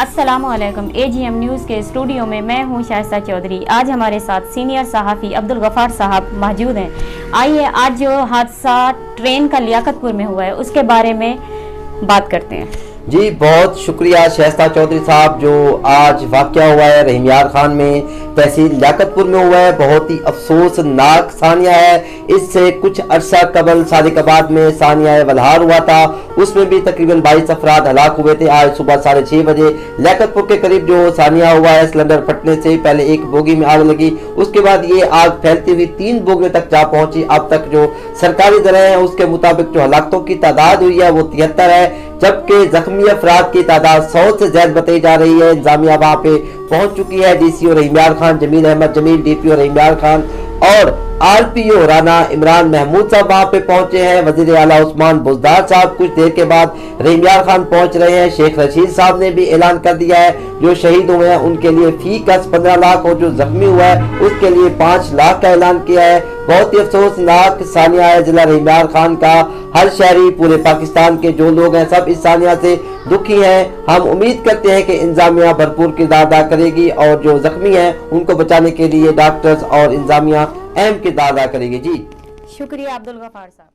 अस्सलाम वालेकुम। AGM news के स्टूडियो में मैं हूं शाइस्ता चौधरी। आज हमारे साथ सीनियर सहाफ़ी अब्दुल गफ़ार साहब मौजूद हैं। आइए आज जो हादसा ट्रेन का लियाकतपुर में हुआ है उसके बारे में बात करते हैं। जी बहुत शुक्रिया शाइस्ता चौधरी साहब। जो आज वाक़या हुआ है रहीम यार खान में, तहसील लियाकतपुर में हुआ है, बहुत ही अफसोसनाक सानिया है। इससे कुछ अरसा कबल सादिकाबाद में सानिया वल्हार हुआ था, उसमें भी तकरीबन 22 अफराद हलाक हुए थे। आज सुबह 6:30 बजे लियाकतपुर के करीब जो सानिया हुआ है, सिलेंडर फटने से पहले एक बोगी में आग लगी, उसके बाद ये आग फैलती हुई 3 बोगियों तक जा पहुंची। अब तक जो सरकारी दरें हैं उसके मुताबिक जो हलाकतों की तादाद हुई है वो 73 है, जबकि जख्मी अफराद की तादाद 100 से ज्यादा बताई जा रही है। इंतजामिया वहां पे पहुंच चुकी है। DCO रहीम यार खान जमील अहमद जमील, DPO रहीम यार खान और RPO राना इमरान महमूद साहब वहां पे पहुंचे हैं। वजीर आला उस्मान बुजदार साहब कुछ देर के बाद रहीम यार खान पहुंच रहे हैं। शेख रशीद साहब ने भी ऐलान कर दिया है जो शहीद हुए हैं उनके लिए फी कस 15 लाख और जो जख्मी हुआ है उसके लिए 5 लाख का ऐलान किया है। बहुत ही अफसोसनाक सानिया है जिला रहीम यार खान का। हर शहरी, पूरे पाकिस्तान के जो लोग हैं सब इस सानिया से दुखी हैं। हम उम्मीद करते हैं कि इंतजामिया भरपूर किरदार अदा करेगी और जो जख्मी हैं उनको बचाने के लिए डॉक्टर्स और इंतजामिया अहम किरदार अदा करेगी। जी शुक्रिया अब्दुल गफ़ार साहब।